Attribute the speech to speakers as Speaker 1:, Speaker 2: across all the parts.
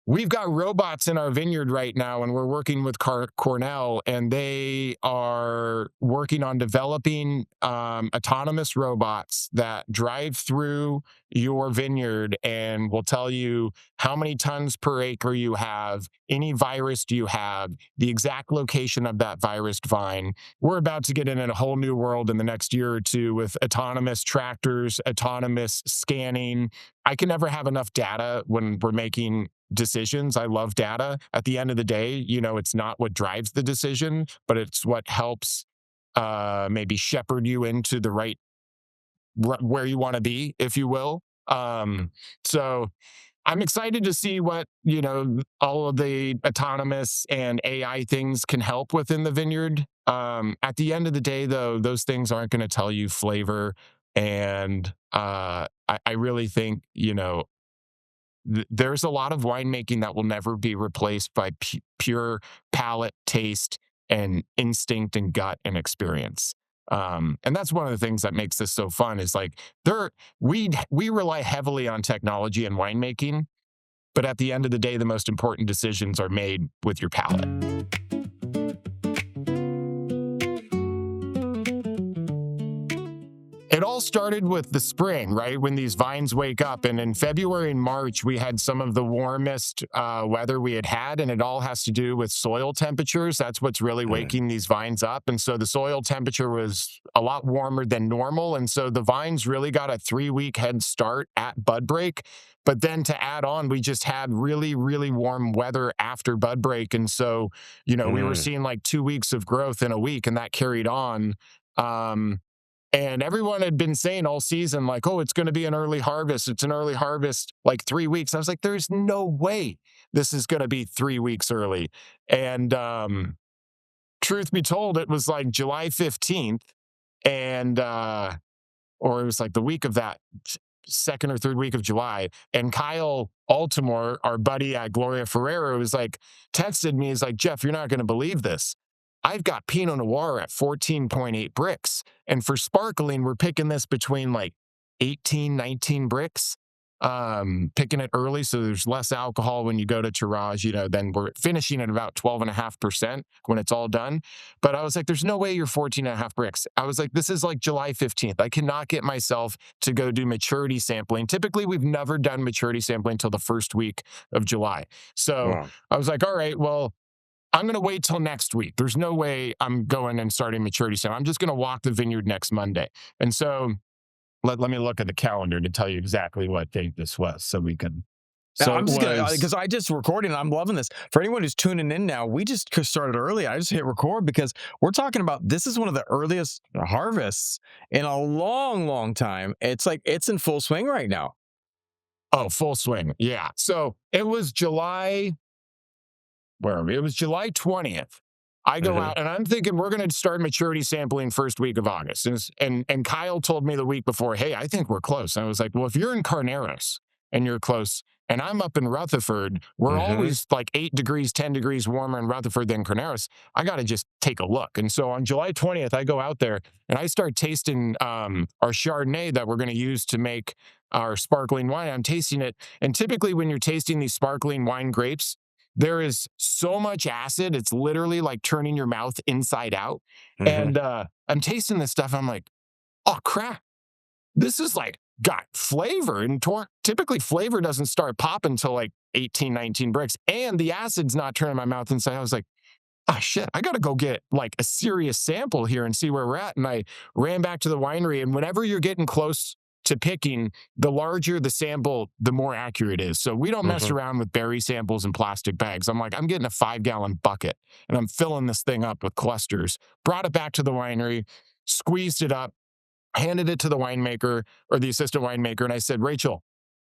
Speaker 1: We've got robots in our vineyard right now, and we're working with Cornell, and they are working on developing autonomous robots that drive through your vineyard and will tell you how many tons per acre you have, any virus do you have, the exact location of that virused vine. We're about to get in a whole new world in the next year or two with autonomous tractors, autonomous scanning. I can never have enough data when we're making decisions. I love data. At the end of the day, it's not what drives the decision, but it's what helps maybe shepherd you into the right where you want to be, if you will. So I'm excited to see what, all of the autonomous and AI things can help within the vineyard. At the end of the day, though, those things aren't going to tell you flavor. And I really think, there's a lot of winemaking that will never be replaced by pure palate, taste, and instinct and gut and experience. And that's one of the things that makes this so fun is like we rely heavily on technology and winemaking, but at the end of the day, the most important decisions are made with your palate. It all started with the spring, right? When these vines wake up. And in February and March, we had some of the warmest weather we had had. And it all has to do with soil temperatures. That's what's really waking these vines up. And so the soil temperature was a lot warmer than normal. And so the vines really got a 3-week head start at bud break. But then to add on, we just had really, really warm weather after bud break. And so, we were seeing like 2 weeks of growth in a week, and that carried on. And everyone had been saying all season, like, oh, it's going to be an early harvest. It's an early harvest, like 3 weeks. I was like, there's no way this is going to be 3 weeks early. And truth be told, it was like July 15th. And, or it was like the week of that second or third week of July. And Kyle Altimore, our buddy at Gloria Ferrero, was like, texted me, he's like, Jeff, you're not going to believe this. I've got Pinot Noir at 14.8 bricks. And for sparkling, we're picking this between like 18, 19 bricks, picking it early. So there's less alcohol when you go to tirage, then we're finishing at about 12.5% when it's all done. But I was like, there's no way you're 14.5 bricks. I was like, this is like July 15th. I cannot get myself to go do maturity sampling. Typically, we've never done maturity sampling until the first week of July. So I was like, all right, well, I'm going to wait till next week. There's no way I'm going and starting maturity sampling. I'm just going to walk the vineyard next Monday. And so let me look at the calendar to tell you exactly what date this was so we can.
Speaker 2: So I'm just going to, because I just recorded and I'm loving this. For anyone who's tuning in now, we just started early. I just hit record because we're talking about, this is one of the earliest harvests in a long, long time. It's like, it's in full swing right now.
Speaker 1: Oh, full swing. Yeah. So it was July 20th. I go out and I'm thinking we're going to start maturity sampling first week of August. And Kyle told me the week before, hey, I think we're close. And I was like, well, if you're in Carneros and you're close and I'm up in Rutherford, we're always like 8 degrees, 10 degrees warmer in Rutherford than Carneros. I got to just take a look. And so on July 20th, I go out there and I start tasting our Chardonnay that we're going to use to make our sparkling wine. I'm tasting it. And typically when you're tasting these sparkling wine grapes, there is so much acid, it's literally like turning your mouth inside out. And I'm tasting this stuff, I'm like, oh, crap. This is like got flavor. And typically flavor doesn't start popping until like 18, 19 bricks. And the acid's not turning my mouth inside. I was like, oh, shit, I got to go get like a serious sample here and see where we're at. And I ran back to the winery. And whenever you're getting close to picking, the larger the sample, the more accurate it is. So we don't mess around with berry samples in plastic bags. I'm like, I'm getting a 5-gallon bucket and I'm filling this thing up with clusters. Brought it back to the winery, squeezed it up, handed it to the winemaker or the assistant winemaker. And I said, Rachel,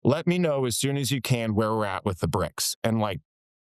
Speaker 1: let me know as soon as you can where we're at with the bricks. And like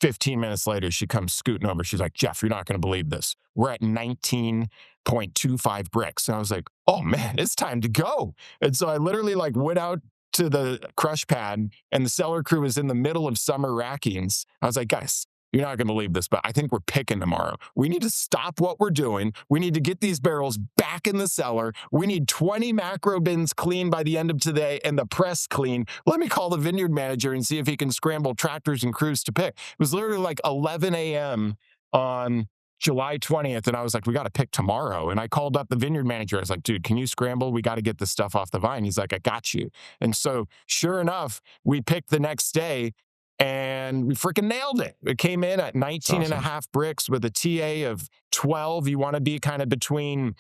Speaker 1: 15 minutes later, she comes scooting over. She's like, Jeff, you're not going to believe this. We're at 19.25 bricks. And I was like, oh man, it's time to go. And so I literally like went out to the crush pad and the cellar crew was in the middle of summer rackings. I was like, guys, you're not going to believe this, but I think we're picking tomorrow. We need to stop what we're doing. We need to get these barrels back in the cellar. We need 20 macro bins clean by the end of today and the press clean. Let me call the vineyard manager and see if he can scramble tractors and crews to pick. It was literally like 11 a.m. on July 20th, and I was like, we got to pick tomorrow. And I called up the vineyard manager. I was like, dude, can you scramble? We got to get this stuff off the vine. He's like, I got you. And so sure enough, we picked the next day and we freaking nailed it. It came in at 19 and a half bricks with a TA of 12. You want to be kind of between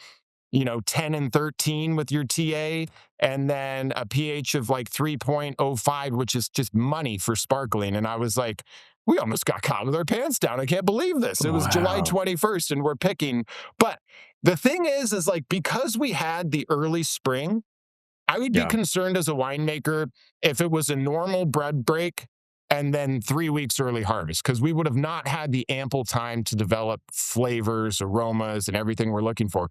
Speaker 1: 10 and 13 with your TA, and then a pH of like 3.05, which is just money for sparkling. And I was like, we almost got caught with our pants down. I can't believe this. It was July 21st and we're picking. But the thing is like, because we had the early spring, I would be concerned as a winemaker if it was a normal bread break and then 3 weeks early harvest, because we would have not had the ample time to develop flavors, aromas, and everything we're looking for.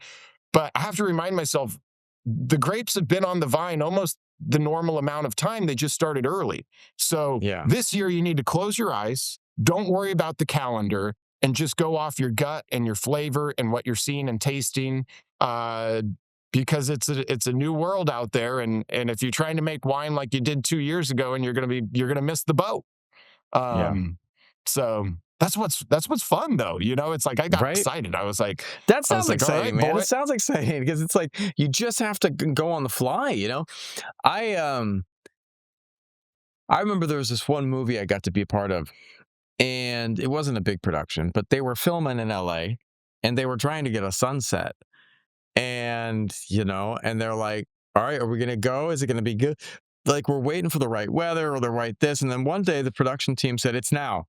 Speaker 1: But I have to remind myself, the grapes have been on the vine almost the normal amount of time. They just started early. So this year you need to close your eyes, don't worry about the calendar, and just go off your gut and your flavor and what you're seeing and tasting, because it's a new world out there. And if you're trying to make wine like you did 2 years ago, and you're gonna miss the boat. So that's what's fun though. It's like I got excited. I was like,
Speaker 2: that sounds exciting, man.
Speaker 1: Boy.
Speaker 2: It sounds exciting because it's like you just have to go on the fly. I remember there was this one movie I got to be a part of, and it wasn't a big production, but they were filming in LA and they were trying to get a sunset. And and they're like, all right, are we gonna go? Is it gonna be good? Like, we're waiting for the right weather or the right this. And then one day the production team said, it's now.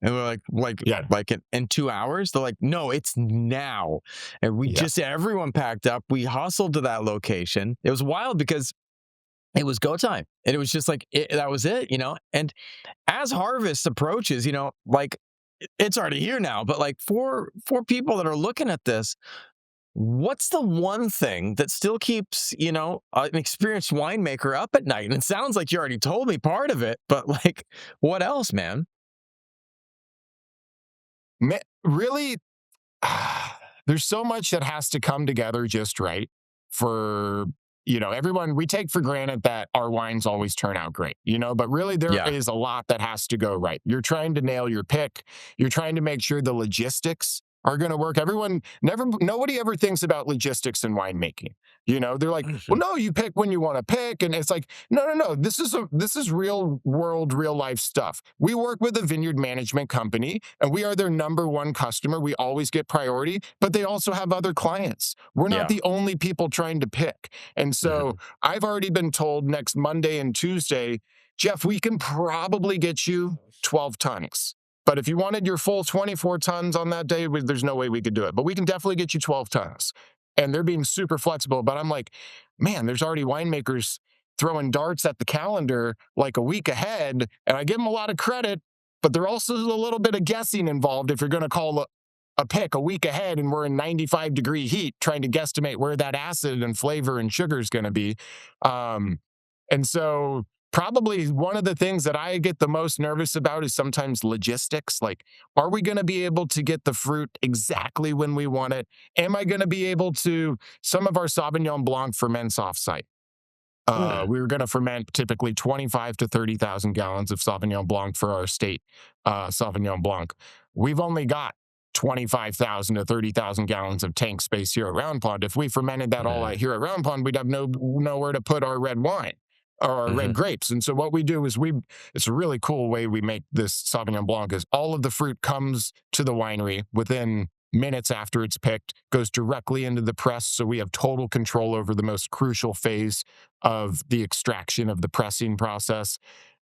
Speaker 2: And we're like in 2 hours? They're like, no, it's now. And we everyone packed up. We hustled to that location. It was wild because it was go time. And it was just like, that was it, And as harvest approaches, like, it's already here now. But like for people that are looking at this, what's the one thing that still keeps, an experienced winemaker up at night? And it sounds like you already told me part of it, but like, what else, man?
Speaker 1: Really, there's so much that has to come together just right for, everyone. We take for granted that our wines always turn out great, but really there is a lot that has to go right. You're trying to nail your pick. You're trying to make sure the logistics are going to work. Nobody ever thinks about logistics in winemaking. They're like, well, no, you pick when you want to pick. And it's like, no. This is real world, real life stuff. We work with a vineyard management company and we are their number one customer. We always get priority, but they also have other clients. We're not the only people trying to pick. And so I've already been told next Monday and Tuesday, Jeff, we can probably get you 12 tons. But if you wanted your full 24 tons on that day, there's no way we could do it. But we can definitely get you 12 tons. And they're being super flexible. But I'm like, man, there's already winemakers throwing darts at the calendar like a week ahead. And I give them a lot of credit, but there's also a little bit of guessing involved if you're going to call a pick a week ahead and we're in 95-degree heat trying to guesstimate where that acid and flavor and sugar is going to be. And so probably one of the things that I get the most nervous about is sometimes logistics. Like, are we going to be able to get the fruit exactly when we want it? Am I going to be able to, some of our Sauvignon Blanc ferments off-site. We were going to ferment typically 25 to 30,000 gallons of Sauvignon Blanc for our estate Sauvignon Blanc. We've only got 25,000 to 30,000 gallons of tank space here at Round Pond. If we fermented that all out here at Round Pond, we'd have nowhere to put our red wine or our red grapes. And so what we do is it's a really cool way we make this Sauvignon Blanc is all of the fruit comes to the winery within minutes after it's picked, goes directly into the press. So we have total control over the most crucial phase of the extraction of the pressing process.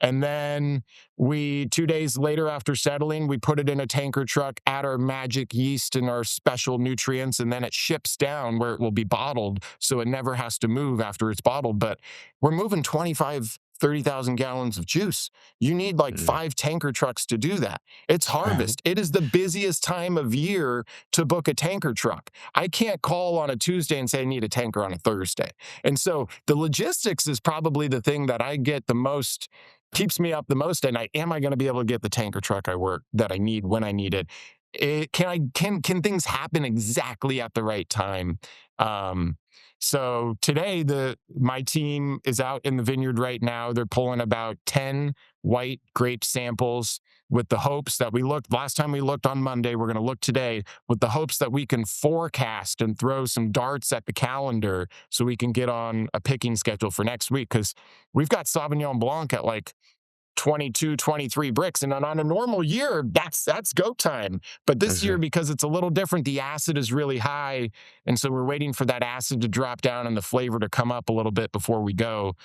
Speaker 1: And then 2 days later after settling, we put it in a tanker truck, add our magic yeast and our special nutrients, and then it ships down where it will be bottled. So it never has to move after it's bottled. But we're moving 30,000 gallons of juice. You need like 5 tanker trucks to do that. It's harvest. It is the busiest time of year to book a tanker truck. I can't call on a Tuesday and say I need a tanker on a Thursday. And so the logistics is probably the thing that I get the most keeps me up the most at night. Am I going to be able to get the tanker truck that I need when I need it? Can things happen exactly at the right time? Um, so today my team is out in the vineyard right now. They're pulling about 10 white grape samples with the hopes that last time we looked on Monday, we're going to look today with the hopes that we can forecast and throw some darts at the calendar so we can get on a picking schedule for next week. Cause we've got Sauvignon Blanc at like 22, 23 bricks. And on a normal year, that's go time. But this year,
Speaker 2: Mhm.
Speaker 1: because it's a little different, the acid is really high. And so we're waiting for that acid to drop down and the flavor to come up a little bit before we go.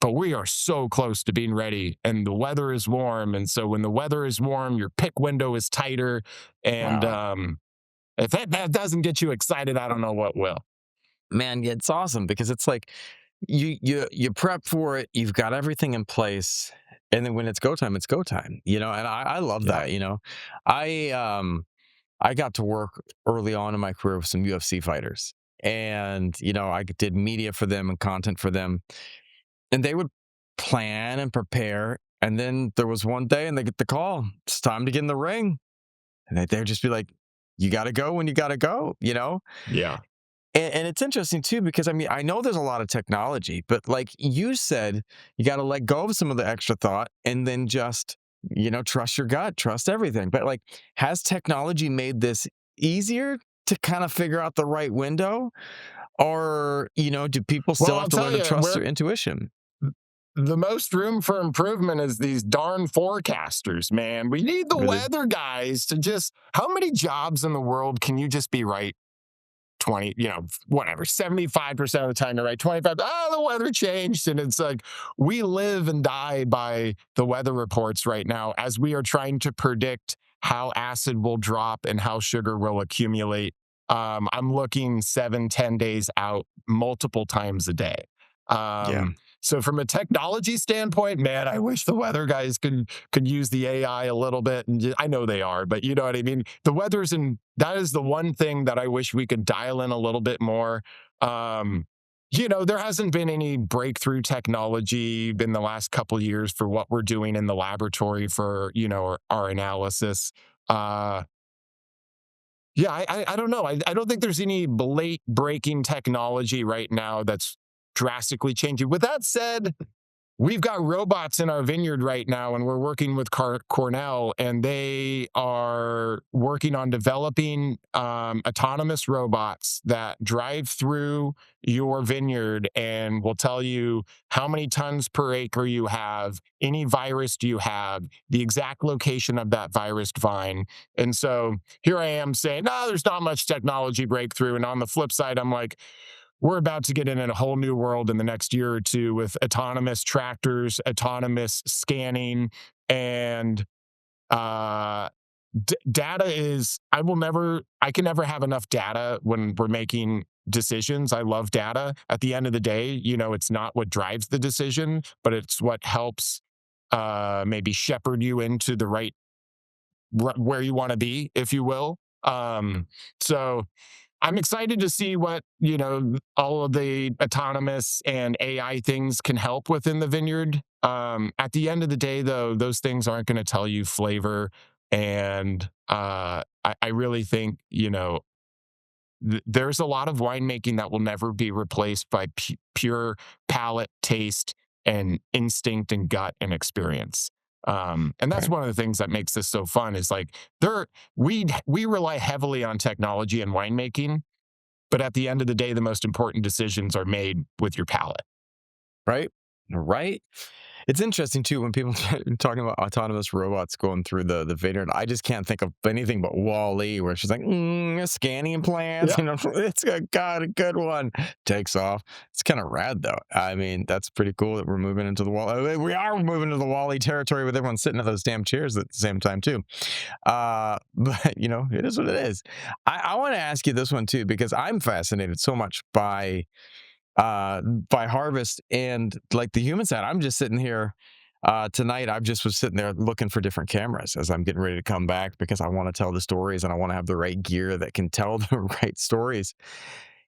Speaker 1: But we are so close to being ready, and the weather is warm. And so when the weather is warm, your pick window is tighter. And
Speaker 2: Wow.
Speaker 1: if that doesn't get you excited, I don't know what will.
Speaker 2: Man, yeah, it's awesome because it's like you prep for it, you've got everything in place, and then when it's go time, and I love
Speaker 1: Yeah.
Speaker 2: that, I I got to work early on in my career with some UFC fighters. And, I did media for them and content for them. And they would plan and prepare. And then there was one day and they get the call. It's time to get in the ring. And they'd just be like, you got to go when you got to go.
Speaker 1: Yeah.
Speaker 2: And it's interesting too, because I mean, I know there's a lot of technology, but like you said, you got to let go of some of the extra thought and then just, trust your gut, trust everything. But like, has technology made this easier to kind of figure out the right window? Or, do people
Speaker 1: Well,
Speaker 2: still have
Speaker 1: I'll
Speaker 2: to
Speaker 1: tell
Speaker 2: learn to
Speaker 1: you,
Speaker 2: trust their intuition?
Speaker 1: the most room for improvement is these darn forecasters, man. We need the
Speaker 2: Really?
Speaker 1: weather guys to just, how many jobs in the world can you just be right 20, whatever, 75% of the time, you're right. 25, the weather changed. And it's like, we live and die by the weather reports right now as we are trying to predict how acid will drop and how sugar will accumulate. I'm looking 7, 10 days out multiple times a day.
Speaker 2: Yeah.
Speaker 1: So from a technology standpoint, man, I wish the weather guys could use the AI a little bit. And I know they are, but you know what I mean? That is the one thing that I wish we could dial in a little bit more. Um, there hasn't been any breakthrough technology in the last couple years for what we're doing in the laboratory for, our analysis. Uh, yeah, I don't know. I don't think there's any late breaking technology right now that's drastically changing. With that said, we've got robots in our vineyard right now, and we're working with Cornell, and they are working on developing autonomous robots that drive through your vineyard and will tell you how many tons per acre you have, any virus do you have, the exact location of that virus vine. And so here I am saying, no, there's not much technology breakthrough. And on the flip side, I'm like, we're about to get in a whole new world in the next year or two with autonomous tractors, autonomous scanning, and uh, data is, I can never have enough data when we're making decisions. I love data. At the end of the day, it's not what drives the decision, but it's what helps maybe shepherd you into the right where you want to be, if you will. So I'm excited to see what, all of the autonomous and AI things can help within the vineyard. At the end of the day, though, those things aren't going to tell you flavor. And I really think, there's a lot of winemaking that will never be replaced by pure palate, taste, and instinct and gut and experience. And that's
Speaker 2: Right.
Speaker 1: one of the things that makes this so fun is like we rely heavily on technology and winemaking, but at the end of the day, the most important decisions are made with your palate.
Speaker 2: Right. Right. It's interesting too when people talking about autonomous robots going through the vineyard. I just can't think of anything but Wall-E, where she's like, scanning plants.
Speaker 1: Yeah.
Speaker 2: It's got a good one. Takes off. It's kind of rad though. I mean, that's pretty cool that we're moving into the wall. We are moving to the Wall-E territory with everyone sitting at those damn chairs at the same time too. But it is what it is. I want to ask you this one too because I'm fascinated so much by harvest and like the human side. I'm just sitting here tonight. I just was sitting there looking for different cameras as I'm getting ready to come back because I want to tell the stories and I want to have the right gear that can tell the right stories.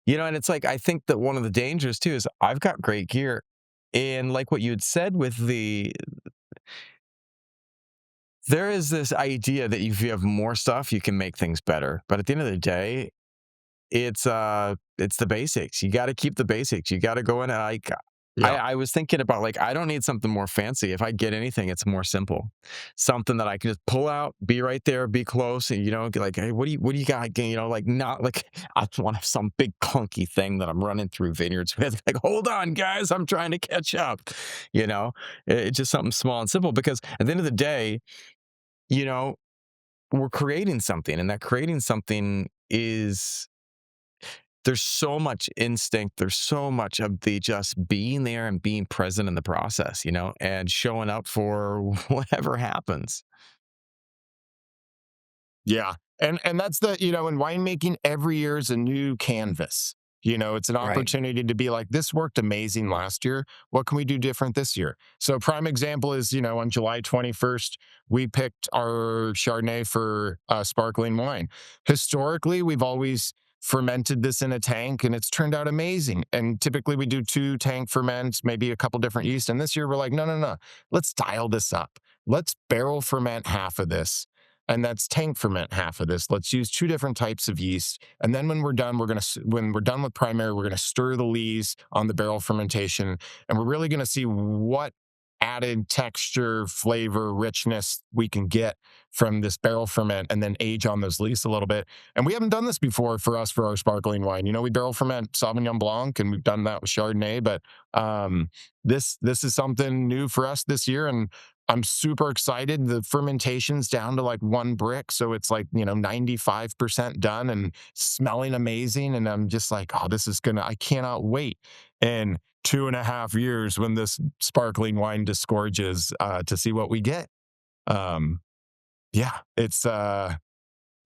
Speaker 2: And it's like I think that one of the dangers too is I've got great gear. And like what you had said with there is this idea that if you have more stuff, you can make things better. But at the end of the day, it's the basics. You gotta keep the basics. You gotta go in and, like
Speaker 1: Yeah.
Speaker 2: I was thinking about, like, I don't need something more fancy. If I get anything, it's more simple. Something that I can just pull out, be right there, be close, and, get like, "Hey, what do you got?" Like, not like, I don't wanna have some big clunky thing that I'm running through vineyards with. Like, "Hold on, guys, I'm trying to catch up." You know? It's just something small and simple because at the end of the day, you know, we're creating something, and that creating something is there's so much instinct. There's so much of the just being there and being present in the process, and showing up for whatever happens.
Speaker 1: Yeah. And that's in winemaking, every year is a new canvas. It's an
Speaker 2: Right.
Speaker 1: opportunity to be like, this worked amazing last year. What can we do different this year? So prime example is, on July 21st, we picked our Chardonnay for sparkling wine. Historically, we've always fermented this in a tank and it's turned out amazing. And typically we do 2 tank ferments, maybe a couple different yeast. And this year we're like, no, no, no, let's dial this up. Let's barrel ferment half of this and that's tank ferment half of this. Let's use 2 different types of yeast, and then when we're done, when we're done with primary, we're gonna stir the lees on the barrel fermentation, and we're really gonna see what added texture, flavor, richness we can get from this barrel ferment, and then age on those lees a little bit. And we haven't done this before for us for our sparkling wine. We barrel ferment Sauvignon Blanc, and we've done that with Chardonnay, but this is something new for us this year, and I'm super excited. The fermentation's down to like 1 brick. So it's like, 95% done and smelling amazing. And I'm just like, oh, I cannot wait in 2.5 years when this sparkling wine disgorges to see what we get. Um, yeah,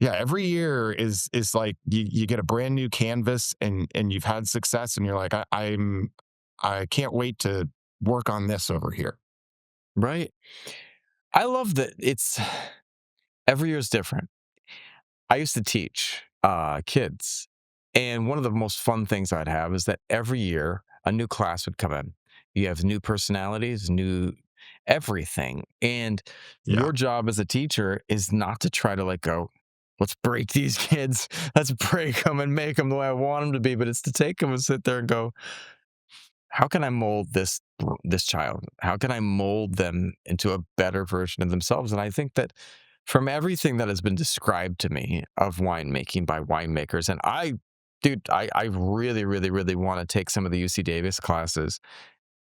Speaker 1: every year is like you get a brand new canvas and you've had success and you're like, I can't wait to work on this over here.
Speaker 2: Right. I love that it's every year is different. I used to teach kids, and one of the most fun things I'd have is that every year a new class would come in. You have new personalities, new everything. And
Speaker 1: Yeah.
Speaker 2: your job as a teacher is not to try to like go, let's break these kids, let's break them and make them the way I want them to be. But it's to take them and sit there and go, how can I mold this child? How can I mold them into a better version of themselves? And I think that from everything that has been described to me of winemaking by winemakers, and I really, really, really want to take some of the UC Davis classes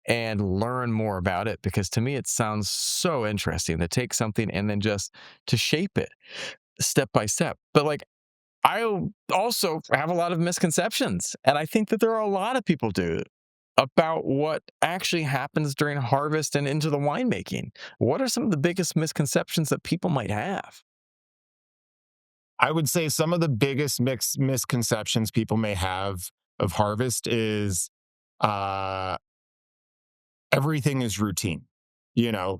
Speaker 2: and learn more about it because to me it sounds so interesting to take something and then just to shape it step by step. But like I also have a lot of misconceptions, and I think that there are a lot of people do about what actually happens during harvest and into the winemaking. What are some of the biggest misconceptions that people might have?
Speaker 1: I would say some of the biggest misconceptions people may have of harvest is uh, everything is routine.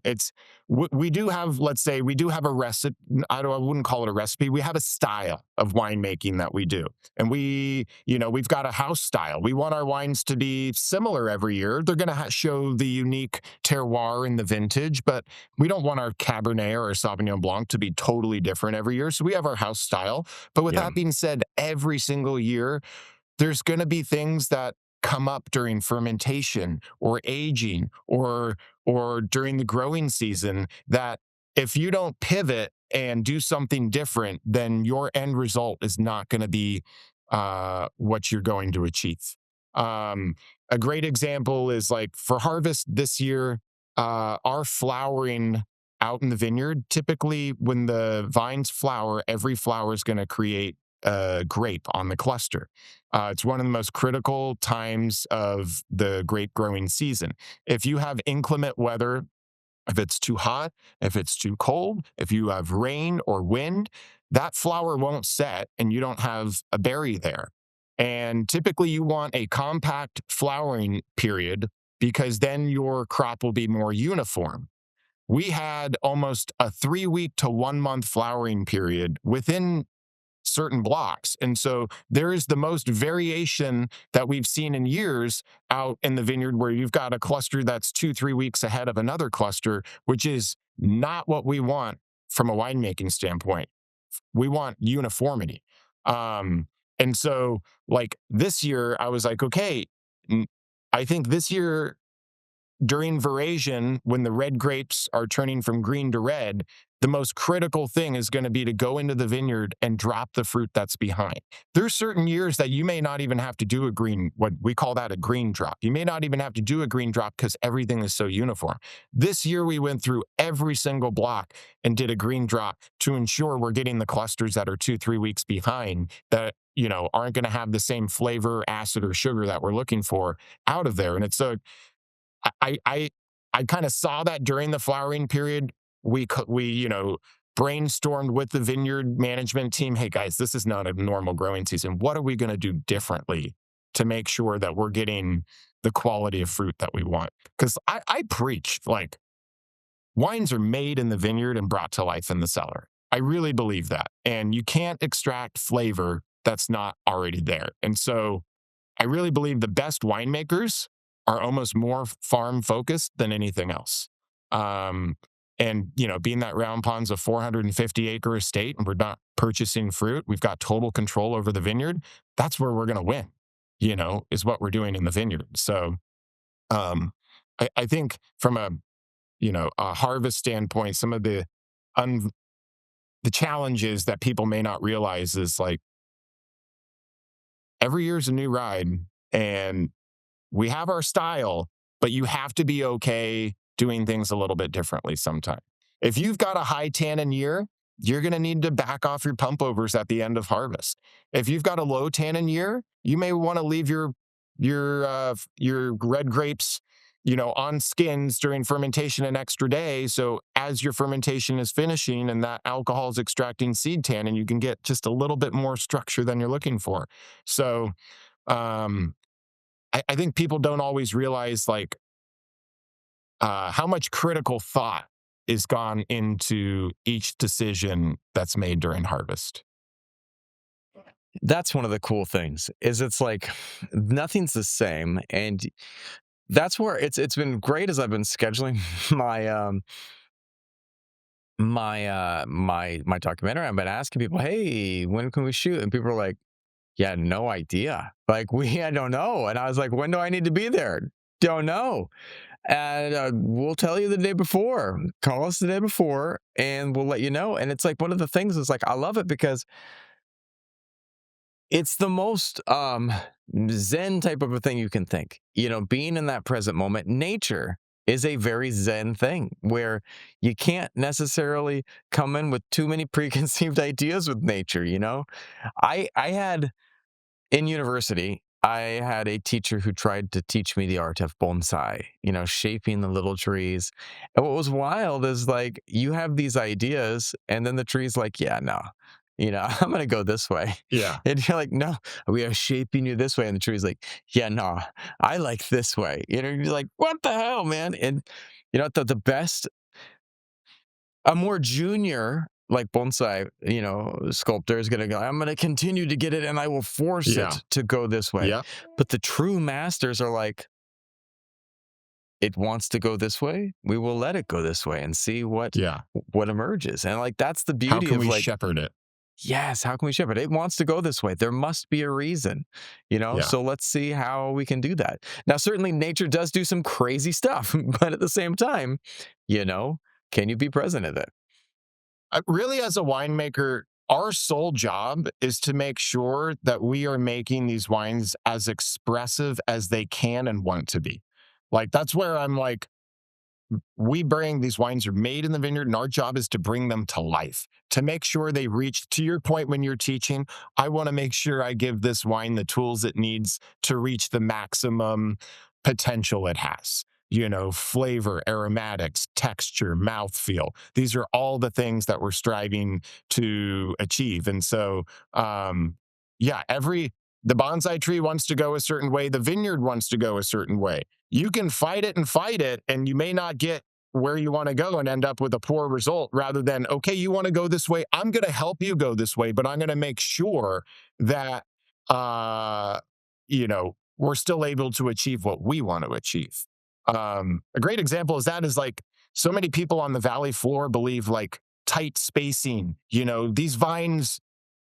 Speaker 1: It's we do have, let's say, we do have a recipe. I wouldn't call it a recipe. We have a style of winemaking that we do, and we've got a house style. We want our wines to be similar every year. They're going to show the unique terroir in the vintage, but we don't want our Cabernet or our Sauvignon Blanc to be totally different every year. So we have our house style. But with
Speaker 2: Yeah.
Speaker 1: that being said, every single year there's going to be things that come up during fermentation or aging or during the growing season that if you don't pivot and do something different, then your end result is not going to be what you're going to achieve. Um, a great example is like for harvest this year, our flowering out in the vineyard, typically when the vines flower, every flower is going to create a grape on the cluster. It's one of the most critical times of the grape growing season. If you have inclement weather, if it's too hot, if it's too cold, if you have rain or wind, that flower won't set and you don't have a berry there. And typically, you want a compact flowering period because then your crop will be more uniform. We had almost a 3 week to 1 month flowering period within certain blocks. And so there is the most variation that we've seen in years out in the vineyard, where you've got a cluster that's 2, 3 weeks ahead of another cluster, which is not what we want from a winemaking standpoint. We want uniformity. And so, like this year, I was like, okay, I think this year during veraison, when the red grapes are turning from green to red, the most critical thing is going to be to go into the vineyard and drop the fruit that's behind. There's certain years that you may not even have to do a green, what we call that a green drop. You may not even have to do a green drop because everything is so uniform. This year, we went through every single block and did a green drop to ensure we're getting the clusters that are 2, 3 weeks behind that, aren't going to have the same flavor, acid, or sugar that we're looking for out of there. And it's a I kind of saw that during the flowering period. We brainstormed with the vineyard management team. Hey guys, this is not a normal growing season. What are we going to do differently to make sure that we're getting the quality of fruit that we want? Because I preach, like, wines are made in the vineyard and brought to life in the cellar. I really believe that, and you can't extract flavor that's not already there. And so I really believe the best winemakers are almost more farm focused than anything else. And being that Round Pond's a 450-acre estate and we're not purchasing fruit, we've got total control over the vineyard. That's where we're going to win, is what we're doing in the vineyard. So I think from a harvest standpoint, some of the challenges that people may not realize is, like, every year's a new ride, and we have our style, but you have to be okay doing things a little bit differently sometime. If you've got a high tannin year, you're going to need to back off your pump overs at the end of harvest. If you've got a low tannin year, you may want to leave your red grapes, on skins during fermentation an extra day. So as your fermentation is finishing and that alcohol is extracting seed tannin, you can get just a little bit more structure than you're looking for. So, I think people don't always realize, like, how much critical thought is gone into each decision that's made during harvest.
Speaker 2: That's one of the cool things is it's like nothing's the same. And that's where it's been great as I've been scheduling my documentary. I've been asking people, hey, when can we shoot? And people are like, yeah, no idea. Like, I don't know. And I was like, when do I need to be there? Don't know. And we'll tell you the day before. Call us the day before and we'll let you know. And it's like one of the things is, like, I love it because it's the most zen type of a thing you can think. Being in that present moment. Nature is a very zen thing where you can't necessarily come in with too many preconceived ideas with nature. I had in university, I had a teacher who tried to teach me the art of bonsai, shaping the little trees. And what was wild is, like, you have these ideas and then the tree's like, yeah, no, I'm going to go this way.
Speaker 1: Yeah.
Speaker 2: And you're like, no, we are shaping you this way. And the tree's like, yeah, no, I like this way. You're like, what the hell, man? And the best, a more junior, like, bonsai, sculptor is going to go, I'm going to continue to get it and I will force
Speaker 1: Yeah.
Speaker 2: it to go this way.
Speaker 1: Yeah.
Speaker 2: But the true masters are like, it wants to go this way. We will let it go this way and see what emerges. And, like, that's the
Speaker 1: How
Speaker 2: beauty
Speaker 1: can
Speaker 2: of,
Speaker 1: we
Speaker 2: like,
Speaker 1: shepherd it?
Speaker 2: yes, how can we shepherd it? It wants to go this way. There must be a reason,
Speaker 1: Yeah.
Speaker 2: So let's see how we can do that. Now, certainly nature does do some crazy stuff, but at the same time, can you be present at it?
Speaker 1: Really, as a winemaker, our sole job is to make sure that we are making these wines as expressive as they can and want to be. Like, that's where I'm like, these wines are made in the vineyard, and our job is to bring them to life, to make sure they reach, to your point when you're teaching, I want to make sure I give this wine the tools it needs to reach the maximum potential it has. Flavor, aromatics, texture, mouthfeel. These are all the things that we're striving to achieve. And so, yeah, the bonsai tree wants to go a certain way. The vineyard wants to go a certain way. You can fight it, and you may not get where you want to go and end up with a poor result rather than, okay, you want to go this way. I'm going to help you go this way, but I'm going to make sure that, uh, we're still able to achieve what we want to achieve. A great example is that is like so many people on the valley floor believe like tight spacing, these vines,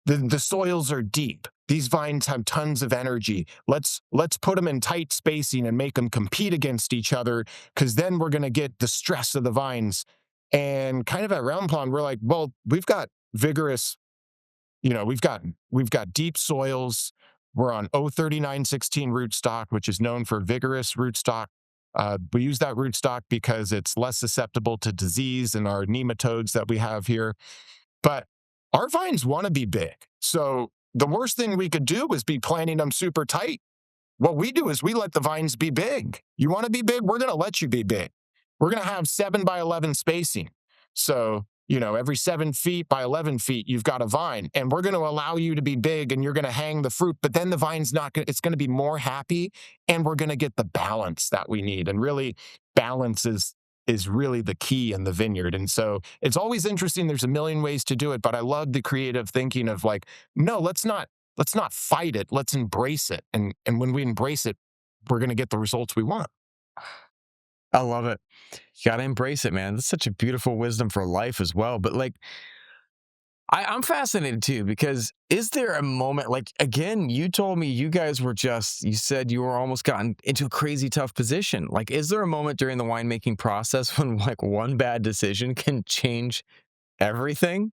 Speaker 1: the soils are deep. These vines have tons of energy. Let's put them in tight spacing and make them compete against each other because then we're going to get the stress of the vines. And kind of at Round Pond, we're like, well, we've got vigorous, we've got deep soils. We're on 03916 rootstock, which is known for vigorous rootstock. We use that rootstock because it's less susceptible to disease and our nematodes that we have here. But our vines want to be big. So the worst thing we could do is be planting them super tight. What we do is we let the vines be big. You want to be big? We're going to let you be big. We're going to have 7 by 11 spacing. So, every 7 feet by 11 feet, you've got a vine, and we're going to allow you to be big and you're going to hang the fruit, but then the vine's not going to, it's going to be more happy and we're going to get the balance that we need. And really, balance is really the key in the vineyard. And so it's always interesting. There's a million ways to do it, but I love the creative thinking of like, no, let's not fight it. Let's embrace it. And when we embrace it, we're going to get the results we want.
Speaker 2: I love it. You got to embrace it, man. That's such a beautiful wisdom for life as well. But like, I'm fascinated too, because is there a moment, like, again, you told me you guys were you said you were almost gotten into a crazy tough position. Like, is there a moment during the winemaking process when like one bad decision can change everything?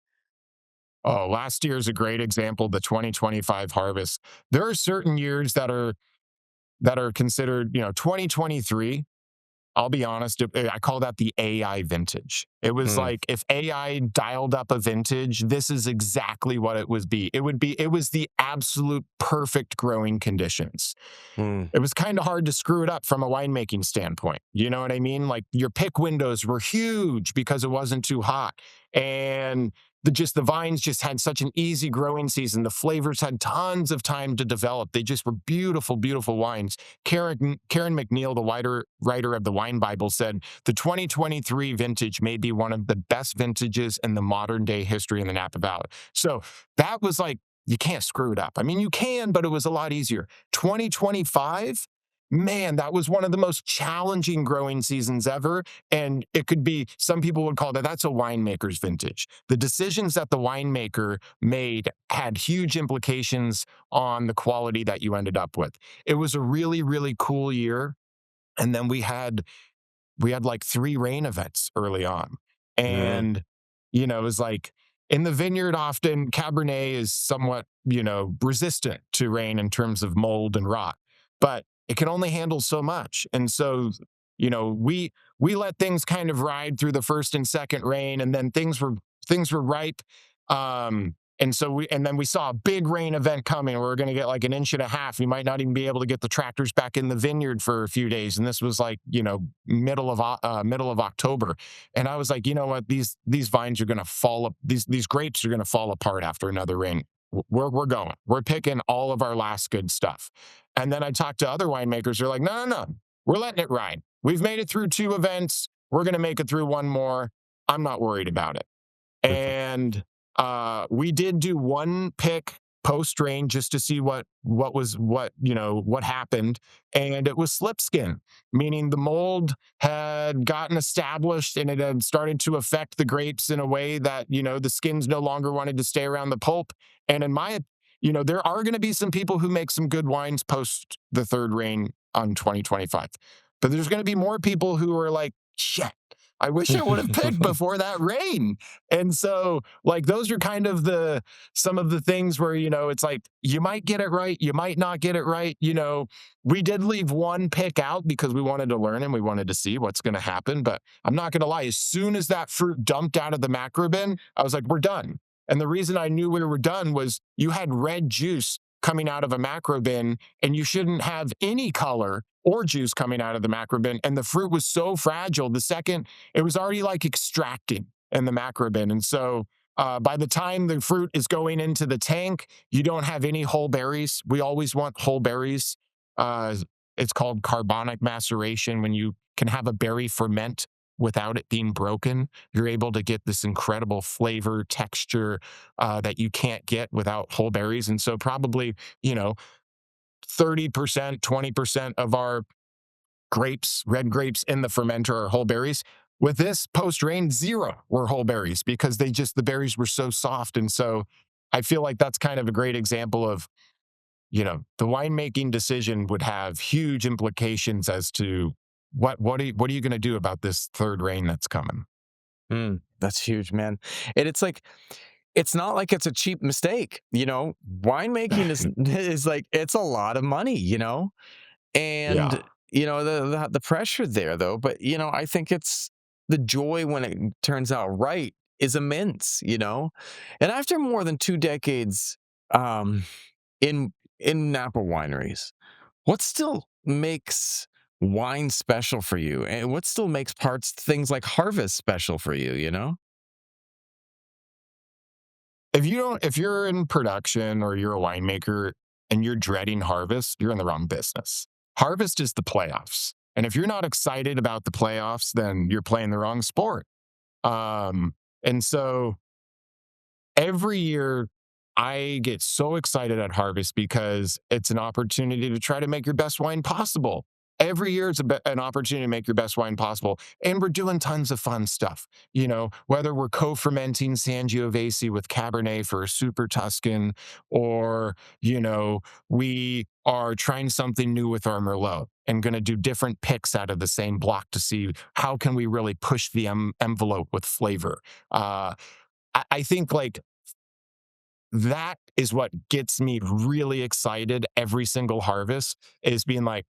Speaker 1: Oh, last year is a great example, the 2025 harvest. There are certain years that are considered, 2023. I'll be honest, I call that the AI vintage. It was
Speaker 2: Mm,
Speaker 1: like if AI dialed up a vintage, this is exactly what it would be. It was the absolute perfect growing conditions.
Speaker 2: mm,
Speaker 1: It was kind of hard to screw it up from a winemaking standpoint. You know what I mean? Like your pick windows were huge because it wasn't too hot. And the vines just had such an easy growing season. The flavors had tons of time to develop. They just were beautiful, beautiful wines. Karen McNeil, the writer of the Wine Bible, said the 2023 vintage may be one of the best vintages in the modern day history in the Napa Valley. So that was like, you can't screw it up. I mean, you can, but it was a lot easier. 2025, man, that was one of the most challenging growing seasons ever. And it could be, some people would call that's a winemaker's vintage. The decisions that the winemaker made had huge implications on the quality that you ended up with. It was a really, really cool year. And then we had like 3 rain events early on.
Speaker 2: mm,
Speaker 1: And, it was like in the vineyard, often Cabernet is somewhat, resistant to rain in terms of mold and rot, but it can only handle so much. And so, we let things kind of ride through the first and second rain, and then things were ripe. And then we saw a big rain event coming. We were going to get like an inch and a half. You might not even be able to get the tractors back in the vineyard for a few days. And this was like, middle of October. And I was like, you know what? These vines are going to these grapes are going to fall apart after another rain. We're going. We're picking all of our last good stuff. And then I talked to other winemakers. They're like, no, no, no. We're letting it ride. We've made it through 2 events. We're going to make it through one more. I'm not worried about it.
Speaker 2: mhm,
Speaker 1: And we did do one pick post rain just to see what happened, and it was slip skin, meaning the mold had gotten established and it had started to affect the grapes in a way that the skins no longer wanted to stay around the pulp. And there are going to be some people who make some good wines post the third rain on 2025, but there's going to be more people who are like, shit, I wish I would have picked before that rain. And so, like, those are kind of some of the things where, it's like, you might get it right, you might not get it right. We did leave one pick out because we wanted to learn and we wanted to see what's going to happen. But I'm not going to lie, as soon as that fruit dumped out of the macro bin, I was like, we're done. And the reason I knew we were done was you had red juice coming out of a macro bin, and you shouldn't have any color or juice coming out of the macro bin. And the fruit was so fragile. The second, it was already like extracting in the macro bin. And so by the time the fruit is going into the tank, you don't have any whole berries. We always want whole berries. Uh, it's called carbonic maceration when you can have a berry ferment without it being broken. You're able to get this incredible flavor, texture that you can't get without whole berries. And so, probably, you know, 30%, 20% of our grapes, red grapes in the fermenter are whole berries. With this post rain, zero were whole berries because the berries were so soft. And so, I feel like that's kind of a great example of, the winemaking decision would have huge implications as to what are you going to do about this third rain that's coming?
Speaker 2: That's huge, man. And it's like, it's not like it's a cheap mistake, winemaking is like, it's a lot of money, and,
Speaker 1: Yeah.
Speaker 2: the pressure there though, but, I think it's the joy when it turns out right is immense, and after more than 2 decades, um, in Napa wineries, what still makes wine special for you? And what still makes things like harvest special for you, you know?
Speaker 1: If you're in production or you're a winemaker and you're dreading harvest, you're in the wrong business. Harvest is the playoffs. And if you're not excited about the playoffs, then you're playing the wrong sport. And so every year I get so excited at harvest because it's an opportunity to try to make your best wine possible. Every year it's an opportunity to make your best wine possible. And we're doing tons of fun stuff. Whether we're co-fermenting Sangiovese with Cabernet for a super Tuscan, or, we are trying something new with our Merlot and going to do different picks out of the same block to see how can we really push the envelope with flavor. I think, like, that is what gets me really excited every single harvest, is being like,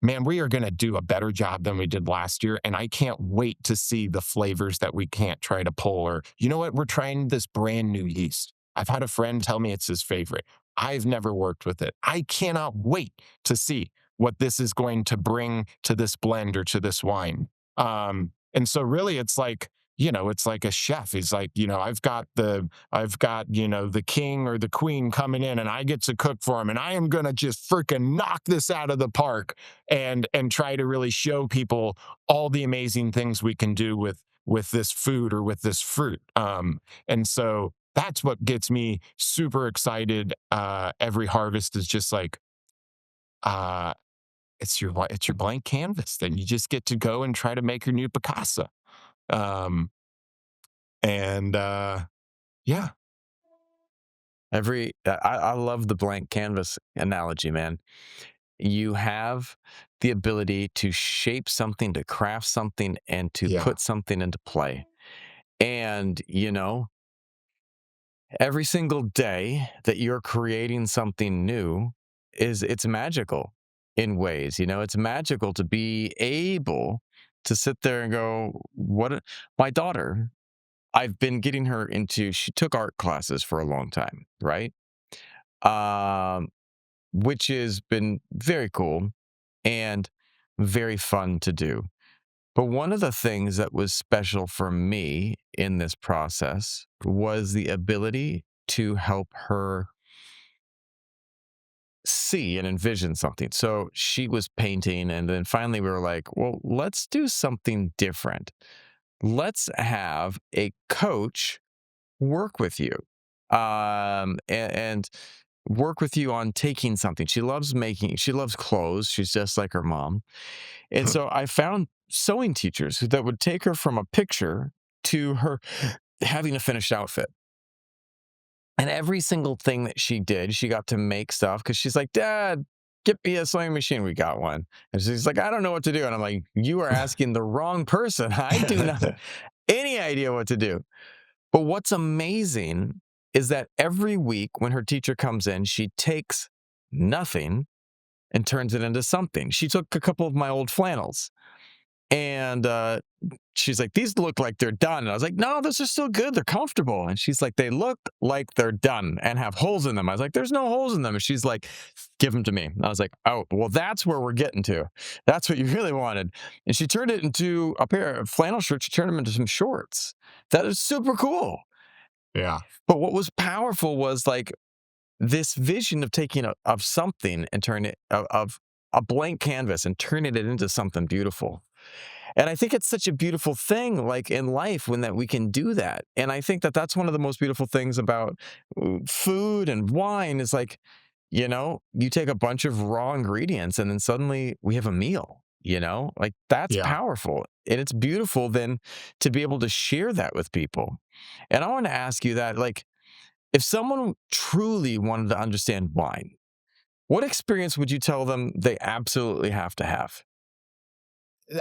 Speaker 1: man, we are going to do a better job than we did last year. And I can't wait to see the flavors that we can't try to pull. Or, you know what? We're trying this brand new yeast. I've had a friend tell me it's his favorite. I've never worked with it. I cannot wait to see what this is going to bring to this blend or to this wine. And so, really, it's like a chef. He's like, I've got the king or the queen coming in, and I get to cook for him, and I am gonna just freaking knock this out of the park and try to really show people all the amazing things we can do with this food or with this fruit. And so that's what gets me super excited. Every harvest is just like, uh, it's your blank canvas. Then you just get to go and try to make your new Picasso. Um, and Yeah.
Speaker 2: I love the blank canvas analogy, man. You have the ability to shape something, to craft something, and to
Speaker 1: Yeah.
Speaker 2: put something into play. And, every single day that you're creating something new it's magical in ways, it's magical to be able to sit there and go, my daughter, I've been getting her into, she took art classes for a long time, right? Um, which has been very cool and very fun to do. But one of the things that was special for me in this process was the ability to help her see and envision something. So she was painting, and then finally we were like, well, let's do something different. Let's have a coach work with you, and work with you on taking something. She loves clothes. She's just like her mom. And so I found sewing teachers that would take her from a picture to her having a finished outfit. And every single thing that she did, she got to make stuff because she's like, Dad, get me a sewing machine. We got one. And she's like, I don't know what to do. And I'm like, you are asking the wrong person. I do not have any idea what to do. But what's amazing is that every week when her teacher comes in, she takes nothing and turns it into something. She took a couple of my old flannels, and she's like, these look like they're done. And I was like, no, those are still good. They're comfortable. And she's like, they look like they're done and have holes in them. I was like, there's no holes in them. And she's like, give them to me. And I was like, oh, well, that's where we're getting to. That's what you really wanted. And she turned it into a pair of flannel shirts. She turned them into some shorts. That is super cool.
Speaker 1: Yeah.
Speaker 2: But what was powerful was like this vision of taking of something and turning it of a blank canvas and turning it into something beautiful. And I think it's such a beautiful thing, like in life, when that we can do that. And I think that that's one of the most beautiful things about food and wine is like, you take a bunch of raw ingredients and then suddenly we have a meal, like that's
Speaker 1: Yeah.
Speaker 2: powerful. And it's beautiful then to be able to share that with people. And I want to ask you that, like, if someone truly wanted to understand wine, what experience would you tell them they absolutely have to have?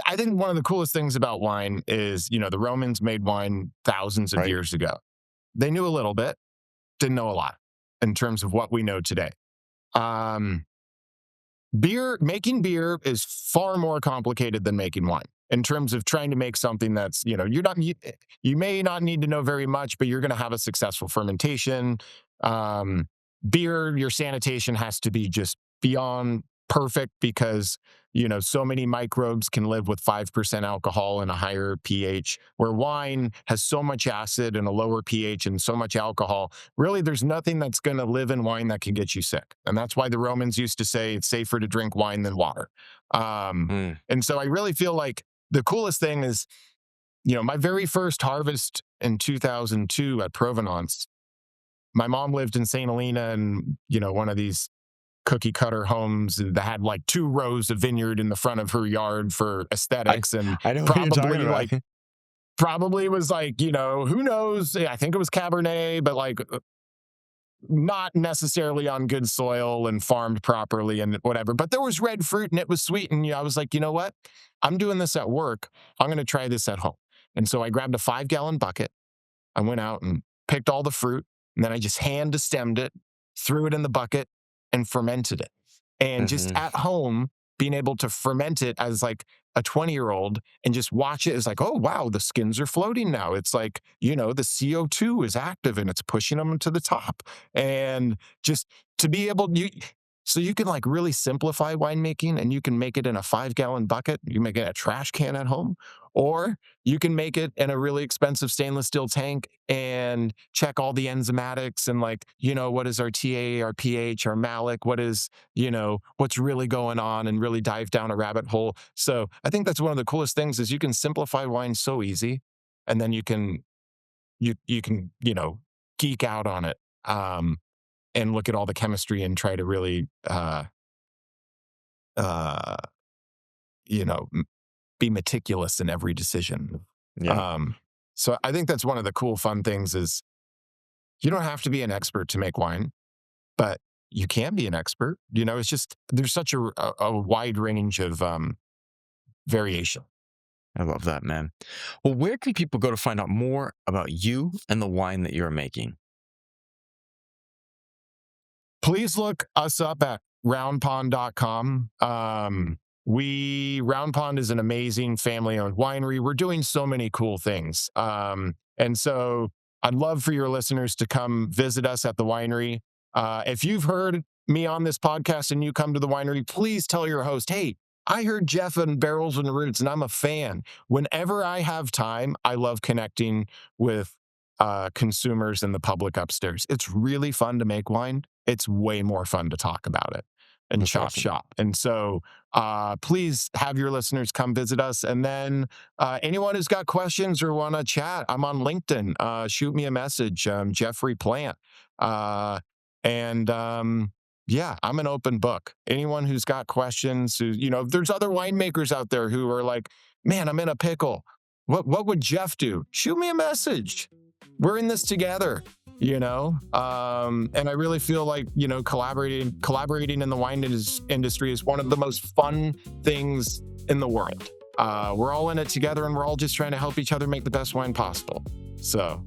Speaker 1: I think one of the coolest things about wine is, the Romans made wine thousands of
Speaker 2: Right.
Speaker 1: years ago. They knew a little bit, didn't know a lot in terms of what we know today. Um, making beer is far more complicated than making wine in terms of trying to make something that's, you may not need to know very much, but you're going to have a successful fermentation. Um, Beer, your sanitation has to be just beyond perfect because, so many microbes can live with 5% alcohol and a higher pH, where wine has so much acid and a lower pH and so much alcohol. Really, there's nothing that's going to live in wine that can get you sick. And that's why the Romans used to say it's safer to drink wine than water.
Speaker 2: Mm.
Speaker 1: And so I really feel like the coolest thing is, my very first harvest in 2002 at Provenance, my mom lived in St. Helena and, one of these cookie cutter homes that had like 2 rows of vineyard in the front of her yard for
Speaker 2: I
Speaker 1: aesthetics, and
Speaker 2: I know what you're talking
Speaker 1: probably
Speaker 2: about.
Speaker 1: like probably was like, who knows? I think it was Cabernet, but like not necessarily on good soil and farmed properly and whatever. But there was red fruit and it was sweet. And I was like, you know what? I'm doing this at work. I'm going to try this at home. And so I grabbed a 5-gallon bucket. I went out and picked all the fruit, and then I just hand destemmed it, threw it in the bucket, and fermented it. And just
Speaker 2: Hmm.
Speaker 1: at home, being able to ferment it as like a 20-year-old and just watch it is like, oh, wow, the skins are floating now. It's like, the CO2 is active and it's pushing them to the top. And just to be able, so you can like really simplify winemaking, and you can make it in a 5-gallon bucket. You make it in a trash can at home, or you can make it in a really expensive stainless steel tank and check all the enzymatics and like, what is our TA, our pH, our malic, what is, what's really going on, and really dive down a rabbit hole. So I think that's one of the coolest things is you can simplify wine so easy, and then you can, geek out on it. And look at all the chemistry and try to really, uh, you know, be meticulous in every decision.
Speaker 2: Yeah,
Speaker 1: Um, so I think that's one of the cool, fun things is you don't have to be an expert to make wine, but you can be an expert. It's just there's such a wide range of variation.
Speaker 2: I love that, man. Well, where can people go to find out more about you and the wine that you're making?
Speaker 1: Please look us up at roundpond.com. Round Pond is an amazing family owned winery. We're doing so many cool things. And so I'd love for your listeners to come visit us at the winery. If you've heard me on this podcast and you come to the winery, please tell your host, hey, I heard Jeff and Barrels and Roots and I'm a fan. Whenever I have time, I love connecting with consumers and the public upstairs. It's really fun to make wine. It's way more fun to talk about it and
Speaker 2: That's
Speaker 1: chop
Speaker 2: awesome.
Speaker 1: shop. And so please have your listeners come visit us. And then anyone who's got questions or want to chat, I'm on LinkedIn. Shoot me a message, Jeffrey Plant. And yeah, I'm an open book. Anyone who's got questions, if there's other winemakers out there who are like, man, I'm in a pickle. What would Jeff do? Shoot me a message. We're in this together. And I really feel like, collaborating in the wine industry is one of the most fun things in the world. We're all in it together, and we're all just trying to help each other make the best wine possible. So